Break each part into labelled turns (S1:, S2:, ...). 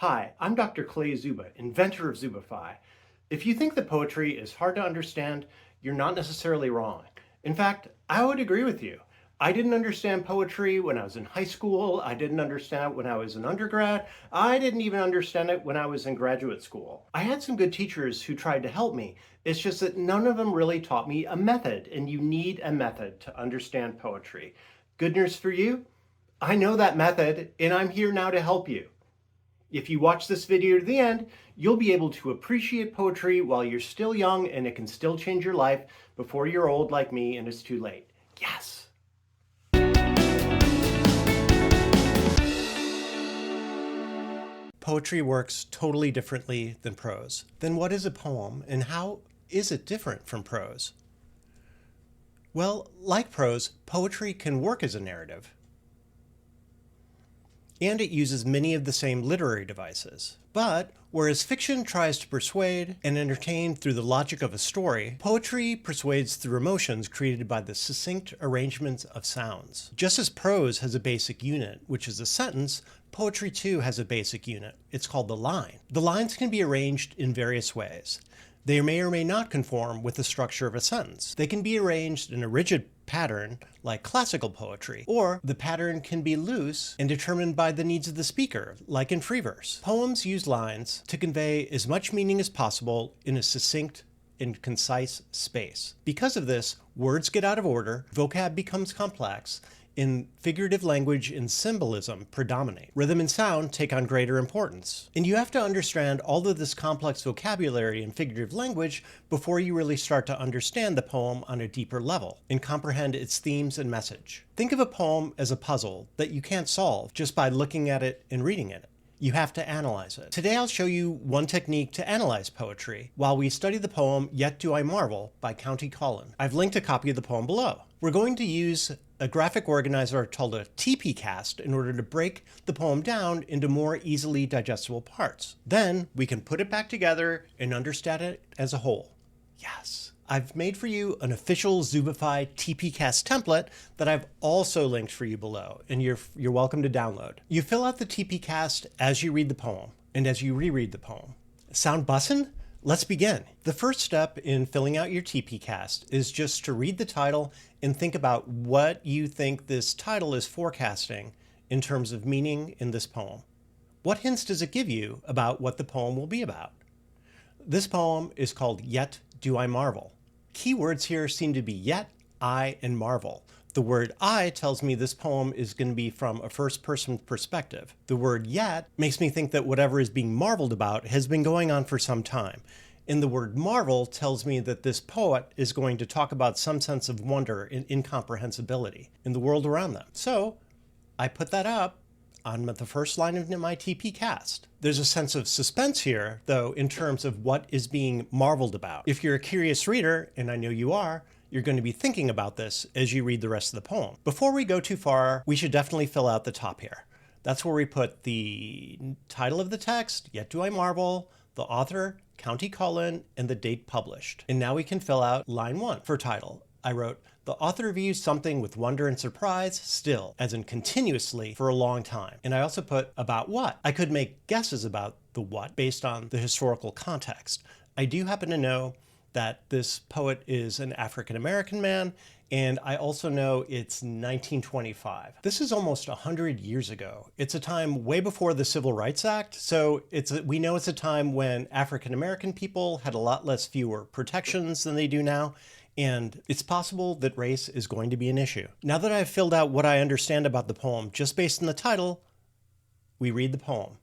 S1: Hi, I'm Dr. Clay Zuba, inventor of Zubify. If you think that poetry is hard to understand, you're not necessarily wrong. In fact, I would agree with you. I didn't understand poetry when I was in high school. I didn't understand it when I was an undergrad. I didn't even understand it when I was in graduate school. I had some good teachers who tried to help me. It's just that none of them really taught me a method, and you need a method to understand poetry. Good news for you, I know that method, and I'm here now to help you. If you watch this video to the end, you'll be able to appreciate poetry while you're still young, and it can still change your life before you're old like me and it's too late. Yes! Poetry works totally differently than prose. Then what is a poem, and how is it different from prose? Well, like prose, poetry can work as a narrative. And it uses many of the same literary devices. But whereas fiction tries to persuade and entertain through the logic of a story, poetry persuades through emotions created by the succinct arrangements of sounds. Just as prose has a basic unit, which is a sentence, poetry too has a basic unit. It's called the line. The lines can be arranged in various ways. They may or may not conform with the structure of a sentence. They can be arranged in a rigid pattern, like classical poetry, or the pattern can be loose and determined by the needs of the speaker, like in free verse. Poems use lines to convey as much meaning as possible in a succinct and concise space. Because of this, words get out of order, vocab becomes complex, and figurative language and symbolism predominate. Rhythm and sound take on greater importance. And you have to understand all of this complex vocabulary and figurative language before you really start to understand the poem on a deeper level and comprehend its themes and message. Think of a poem as a puzzle that you can't solve just by looking at it and reading it. You have to analyze it. Today I'll show you one technique to analyze poetry while we study the poem Yet Do I Marvel by County Cullen. I've linked a copy of the poem below. We're going to use a graphic organizer called a TPCASST in order to break the poem down into more easily digestible parts. Then we can put it back together and understand it as a whole. Yes. I've made for you an official Zubify TPCASST template that I've also linked for you below, and you're welcome to download. You fill out the TPCASST as you read the poem and as you reread the poem. Sound bussin'? Let's begin. The first step in filling out your TPCASST is just to read the title and think about what you think this title is forecasting in terms of meaning in this poem. What hints does it give you about what the poem will be about? This poem is called Yet Do I Marvel. Key words here seem to be yet, I, and marvel. The word I tells me this poem is going to be from a first-person perspective. The word yet makes me think that whatever is being marveled about has been going on for some time. And the word marvel tells me that this poet is going to talk about some sense of wonder and incomprehensibility in the world around them. So I put that up on the first line of my TPCASST. There's a sense of suspense here, though, in terms of what is being marveled about. If you're a curious reader, and I know you are, you're going to be thinking about this as you read the rest of the poem. Before we go too far, we should definitely fill out the top here. That's where we put the title of the text, Yet Do I Marvel, the author, County Cullen, and the date published. And now we can fill out line 1 for title. I wrote, the author views something with wonder and surprise still, as in continuously, for a long time. And I also put about what. I could make guesses about the what based on the historical context. I do happen to know that this poet is an African-American man, and I also know it's 1925. This is almost 100 years ago. It's a time way before the Civil Rights Act, so we know it's a time when African-American people had a lot fewer protections than they do now, and it's possible that race is going to be an issue. Now that I've filled out what I understand about the poem just based on the title, we read the poem.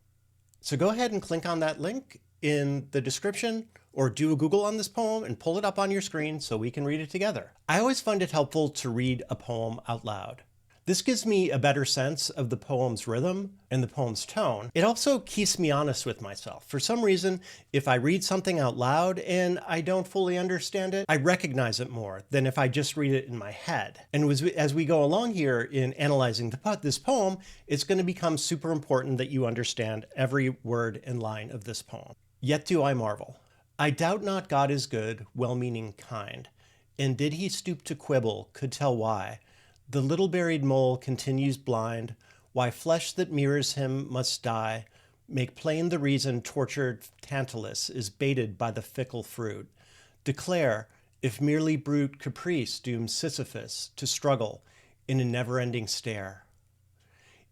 S1: So go ahead and click on that link in the description or do a Google on this poem and pull it up on your screen so we can read it together. I always find it helpful to read a poem out loud. This gives me a better sense of the poem's rhythm and the poem's tone. It also keeps me honest with myself. For some reason, if I read something out loud and I don't fully understand it, I recognize it more than if I just read it in my head. And as we go along here in analyzing this poem, it's going to become super important that you understand every word and line of this poem. Yet do I marvel. I doubt not God is good, well-meaning, kind. And did he stoop to quibble, could tell why. The little buried mole continues blind, why flesh that mirrors him must die, Make plain the reason tortured Tantalus is baited by the fickle fruit. Declare if merely brute caprice dooms Sisyphus to struggle in a never-ending stare.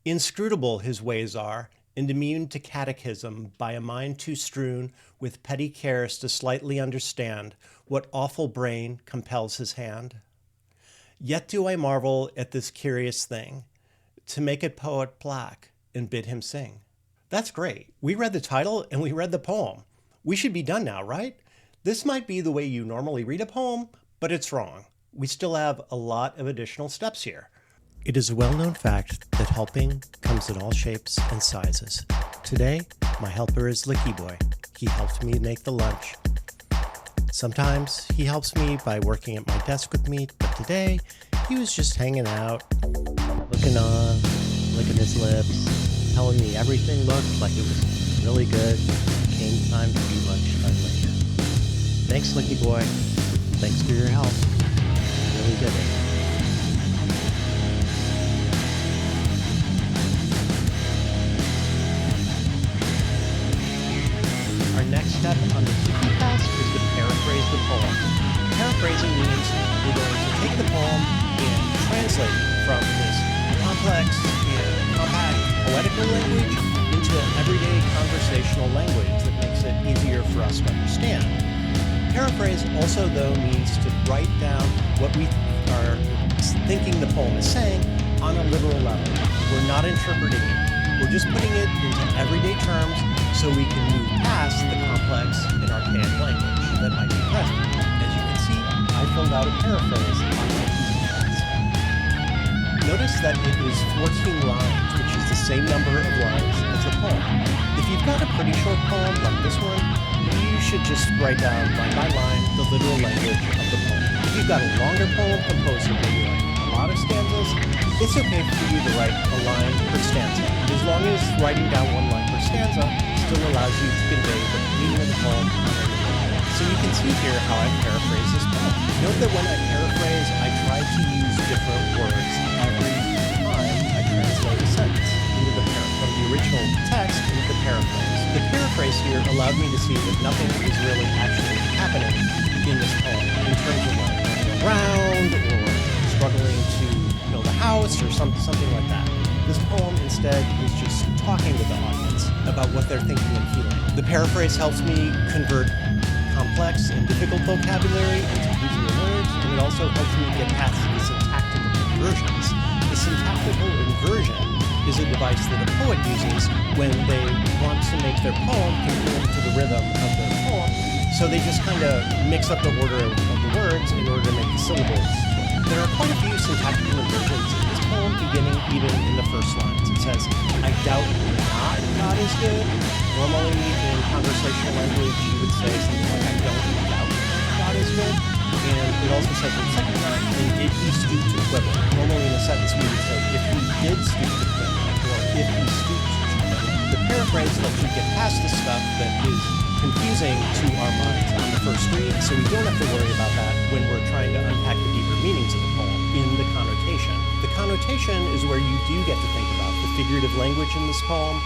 S1: Inscrutable his ways are, and immune to catechism by a mind too strewn with petty cares to slightly understand what awful brain compels his hand. Yet do I marvel at this curious thing, to make a poet black and bid him sing. That's great. We read the title and we read the poem. We should be done now, right? This might be the way you normally read a poem, but it's wrong. We still have a lot of additional steps here. It is a well-known fact that helping comes in all shapes and sizes. Today, my helper is Licky Boy. He helped me make the lunch. Sometimes he helps me by working at my desk with me, but today he was just hanging out, looking on, licking his lips, telling me everything looked like it was really good. It came time to be lunchtime later. Thanks, Licky Boy. Thanks for your help. You really did it. Our next step on the TPCASST is to paraphrase the poem. Paraphrasing means we're going to take the poem and translate it from this complex and compact poetical language into everyday conversational language that makes it easier for us to understand. Paraphrase also, though, means to write down what we are thinking the poem is saying on a literal level. We're not interpreting it. We're just putting it into everyday terms so we can move past the complex and archaic language that might be present. As you can see, I filled out a paraphrase on my TPCASST. Notice that it is 14 lines, which is the same number of lines as the poem. If you've got a pretty short poem like this one, you should just write down line by line the literal language of the poem. If you've got a longer poem composed of maybe like a lot of stanzas, it's okay for you to write a line per stanza, as long as writing down one line per stanza still allows you to convey the meaning of the poem on a literal level. So you can see here how I paraphrase this poem. Note that when I paraphrase, I try to use different words every time I translate a sentence from the original text into the paraphrase. The paraphrase here allowed me to see that nothing is really actually happening in this poem in terms of like running around or struggling to build a house or something like that. This poem instead is just talking with the audience about what they're thinking and feeling. The paraphrase helps me convert complex and difficult vocabulary into easier words, and it also helps me get past the syntactical inversions. The syntactical inversion is a device that a poet uses when they want to make their poem conform to the rhythm of their poem. So they just kind of mix up the order of the words in order to make the syllables. There are quite a few syntactical inversions in this poem, beginning even in the first lines. It says, I doubt not God is good. Normally in conversational language, you would say something like, I don't doubt God is good. And it also says in the second line, and did he stoop to quibble? Normally in a sentence we would say, if he did stoop to quibble, or if he stooped to quibble. The paraphrase lets you get past the stuff that is confusing to our minds on the first read, so we don't have to worry about that when we're trying to unpack the deeper meanings of the poem in the connotation. The connotation is where you do get to think about the figurative language in this poem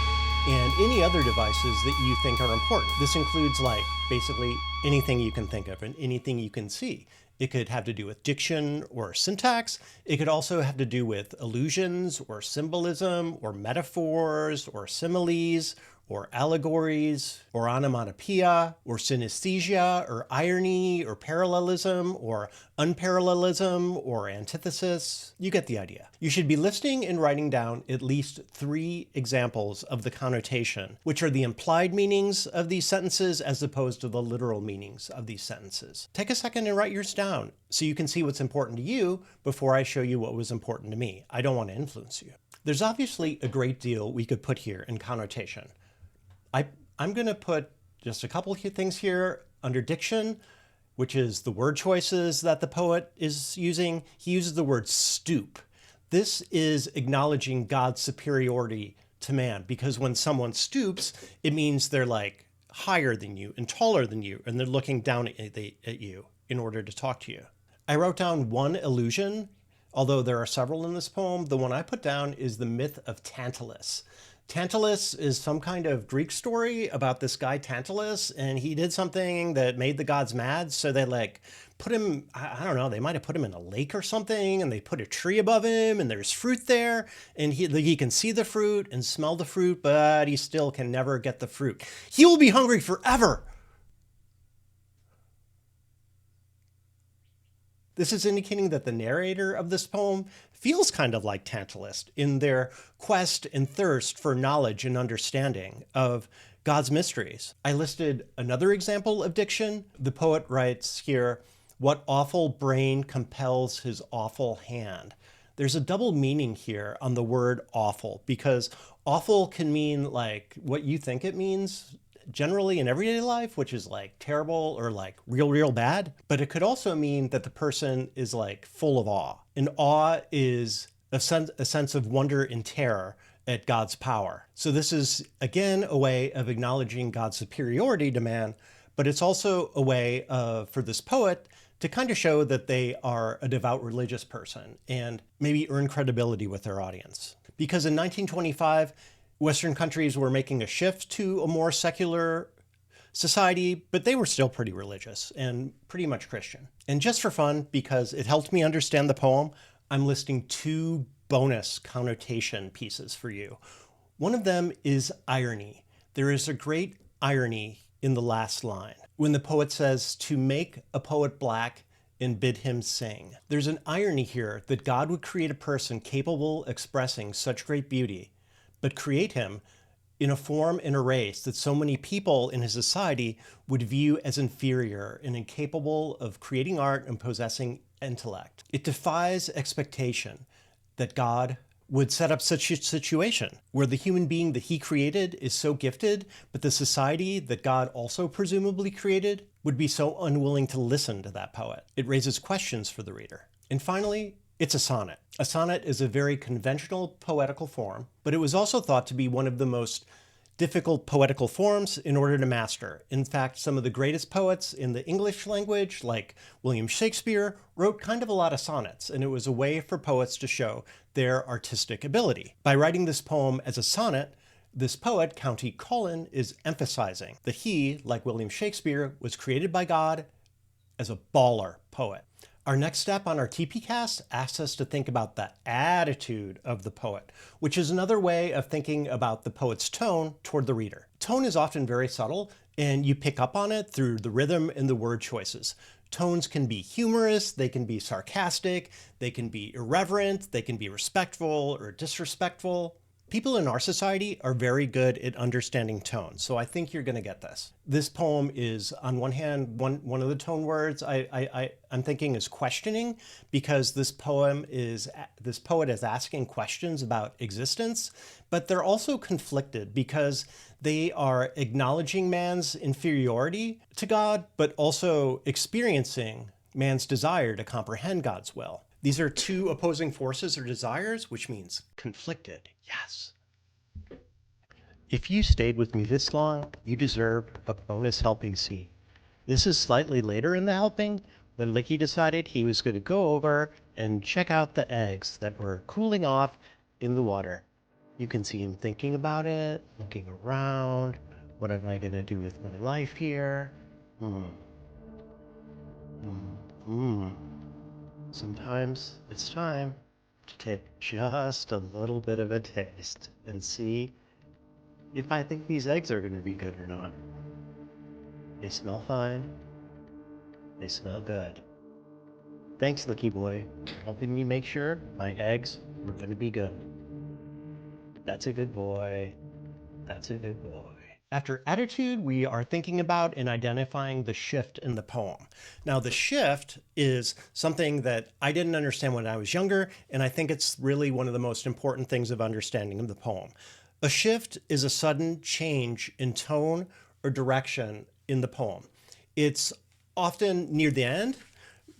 S1: and any other devices that you think are important. This includes like basically anything you can think of and anything you can see. It could have to do with diction or syntax. It could also have to do with allusions or symbolism or metaphors or similes or allegories or onomatopoeia or synesthesia or irony or parallelism or unparallelism or antithesis. You get the idea. You should be listing and writing down at least 3 examples of the connotation, which are the implied meanings of these sentences as opposed to the literal meanings of these sentences. Take a second and write yours down so you can see what's important to you before I show you what was important to me. I don't want to influence you. There's obviously a great deal we could put here in connotation. I'm going to put just a couple of things here under diction, which is the word choices that the poet is using. He uses the word stoop. This is acknowledging God's superiority to man, because when someone stoops, it means they're like higher than you and taller than you, and they're looking down at you in order to talk to you. I wrote down one allusion, although there are several in this poem. The one I put down is the myth of Tantalus. Tantalus is some kind of Greek story about this guy Tantalus, and he did something that made the gods mad. So they like put him, I don't know, they might have put him in a lake or something, and they put a tree above him, and there's fruit there, and he can see the fruit and smell the fruit, but he still can never get the fruit. He will be hungry forever. This is indicating that the narrator of this poem feels kind of like Tantalus in their quest and thirst for knowledge and understanding of God's mysteries. I listed another example of diction. The poet writes here, "What awful brain compels his awful hand?" There's a double meaning here on the word awful, because awful can mean like what you think it means generally in everyday life, which is like terrible or like real bad. But it could also mean that the person is like full of awe. And awe is a sense of wonder and terror at God's power. So this is, again, a way of acknowledging God's superiority to man, but it's also a way for this poet to kind of show that they are a devout religious person and maybe earn credibility with their audience. Because in 1925, Western countries were making a shift to a more secular society, but they were still pretty religious and pretty much Christian. And just for fun, because it helped me understand the poem, I'm listing 2 bonus connotation pieces for you. One of them is irony. There is a great irony in the last line when the poet says, "To make a poet black and bid him sing." There's an irony here that God would create a person capable of expressing such great beauty, but create him in a form and a race that so many people in his society would view as inferior and incapable of creating art and possessing intellect. It defies expectation that God would set up such a situation where the human being that he created is so gifted, but the society that God also presumably created would be so unwilling to listen to that poet. It raises questions for the reader. And finally, it's a sonnet. A sonnet is a very conventional poetical form, but it was also thought to be one of the most difficult poetical forms in order to master. In fact, some of the greatest poets in the English language, like William Shakespeare, wrote kind of a lot of sonnets, and it was a way for poets to show their artistic ability. By writing this poem as a sonnet, this poet, County Cullen, is emphasizing that he, like William Shakespeare, was created by God as a baller poet. Our next step on our TPCASST asks us to think about the attitude of the poet, which is another way of thinking about the poet's tone toward the reader. Tone is often very subtle, and you pick up on it through the rhythm and the word choices. Tones can be humorous, they can be sarcastic, they can be irreverent, they can be respectful or disrespectful. People in our society are very good at understanding tone, so I think you're going to get this. This poem is, on one hand, one of the tone words I'm thinking is questioning, because this poet is asking questions about existence, but they're also conflicted because they are acknowledging man's inferiority to God, but also experiencing man's desire to comprehend God's will. These are 2 opposing forces or desires, which means conflicted. Yes. If you stayed with me this long, you deserve a bonus helping seat. This is slightly later in the helping when Licky decided he was going to go over and check out the eggs that were cooling off in the water. You can see him thinking about it, looking around. What am I going to do with my life here? Sometimes it's time to take just a little bit of a taste and see if I think these eggs are going to be good or not. They smell fine. They smell good. Thanks, Lucky Boy, for helping me make sure my eggs were going to be good. That's a good boy. That's a good boy. After attitude, we are thinking about and identifying the shift in the poem. Now, the shift is something that I didn't understand when I was younger, and I think it's really one of the most important things of understanding of the poem. A shift is a sudden change in tone or direction in the poem. It's often near the end.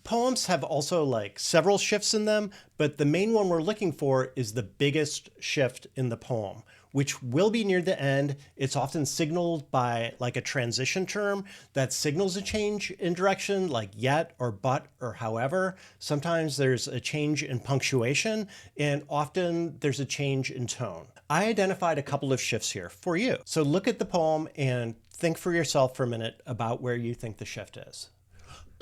S1: Poems have also like several shifts in them, but the main one we're looking for is the biggest shift in the poem, which will be near the end. It's often signaled by like a transition term that signals a change in direction, like yet or but or however. Sometimes there's a change in punctuation, and often there's a change in tone. I identified a couple of shifts here for you. So look at the poem and think for yourself for a minute about where you think the shift is.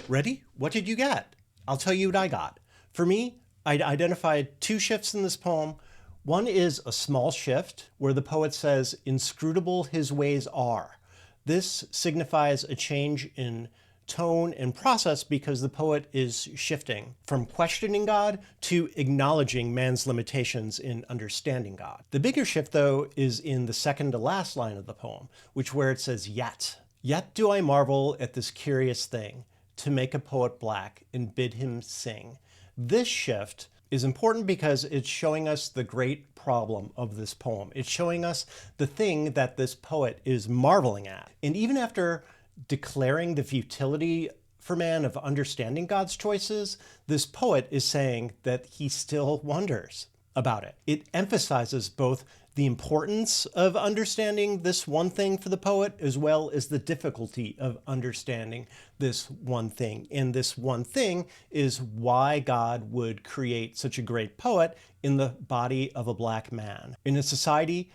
S1: Ready? What did you get? I'll tell you what I got. For me, I identified two shifts in this poem. One is a small shift where the poet says, "Inscrutable his ways are." This signifies a change in tone and process because the poet is shifting from questioning God to acknowledging man's limitations in understanding God. The bigger shift, though, is in the second to last line of the poem, where it says, "Yet. Yet do I marvel at this curious thing, to make a poet black and bid him sing." This shift is important because it's showing us the great problem of this poem. It's showing us the thing that this poet is marveling at. And even after declaring the futility for man of understanding God's choices, this poet is saying that he still wonders about it. It emphasizes both the importance of understanding this one thing for the poet, as well as the difficulty of understanding this one thing. And this one thing is why God would create such a great poet in the body of a black man. In a society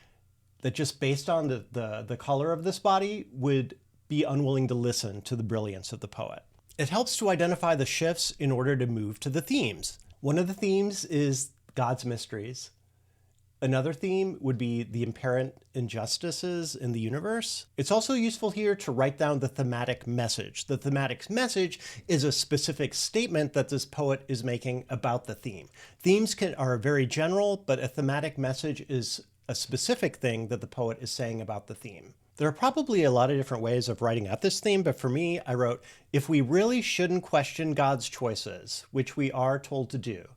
S1: that just based on the color of this body would be unwilling to listen to the brilliance of the poet. It helps to identify the shifts in order to move to the themes. One of the themes is God's mysteries. Another theme would be the apparent injustices in the universe. It's also useful here to write down the thematic message. The thematic message is a specific statement that this poet is making about the theme. Themes are very general, but a thematic message is a specific thing that the poet is saying about the theme. There are probably a lot of different ways of writing out this theme, but for me, I wrote, if we really shouldn't question God's choices, which we are told to do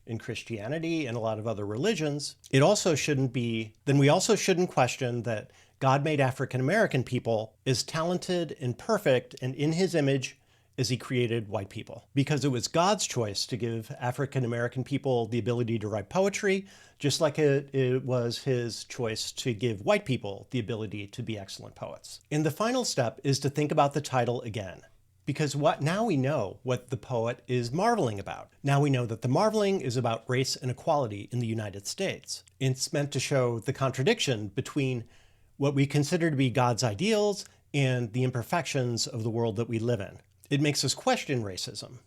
S1: in Christianity and a lot of other religions, then we also shouldn't question that God made African American people as talented and perfect and in his image as he created white people. Because it was God's choice to give African American people the ability to write poetry, just like it was his choice to give white people the ability to be excellent poets. And the final step is to think about the title again. Because now we know what the poet is marveling about. Now we know that the marveling is about race and equality in the United States. It's meant to show the contradiction between what we consider to be God's ideals and the imperfections of the world that we live in. It makes us question racism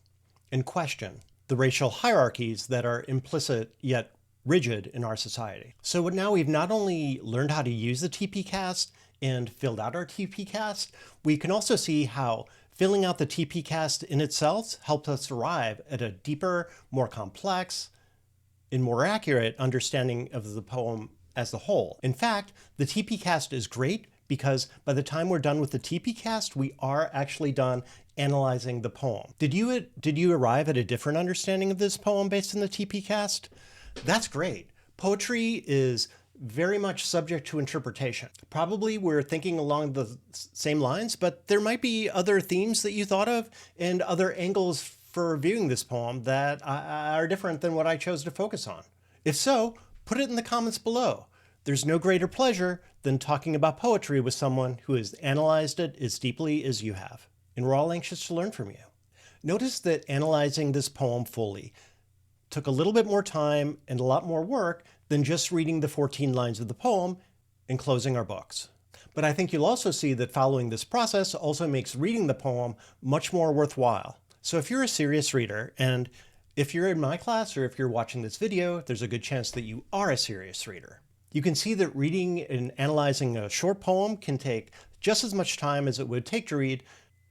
S1: and question the racial hierarchies that are implicit yet rigid in our society. So now we've not only learned how to use the TPCASST and filled out our TPCASST, we can also see how filling out the TPCASST in itself helped us arrive at a deeper, more complex, and more accurate understanding of the poem as a whole. In fact, the TPCASST is great because by the time we're done with the TPCASST, we are actually done analyzing the poem. Did you arrive at a different understanding of this poem based on the TPCASST? That's great. Poetry is very much subject to interpretation. Probably we're thinking along the same lines, but there might be other themes that you thought of and other angles for viewing this poem that are different than what I chose to focus on. If so, put it in the comments below. There's no greater pleasure than talking about poetry with someone who has analyzed it as deeply as you have. And we're all anxious to learn from you. Notice that analyzing this poem fully took a little bit more time and a lot more work than just reading the 14 lines of the poem and closing our books. But I think you'll also see that following this process also makes reading the poem much more worthwhile. So if you're a serious reader, and if you're in my class or if you're watching this video, there's a good chance that you are a serious reader. You can see that reading and analyzing a short poem can take just as much time as it would take to read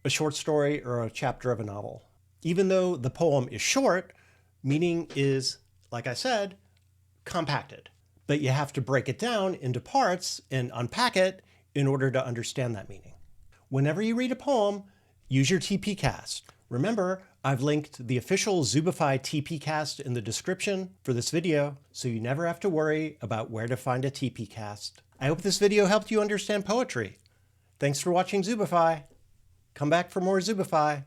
S1: a short story or a chapter of a novel. Even though the poem is short, meaning is, like I said, compacted. But you have to break it down into parts and unpack it in order to understand that meaning. Whenever you read a poem, use your TPCASST. Remember, I've linked the official Zubify TPCASST in the description for this video, so you never have to worry about where to find a TPCASST. I hope this video helped you understand poetry. Thanks for watching Zubify. Come back for more Zubify.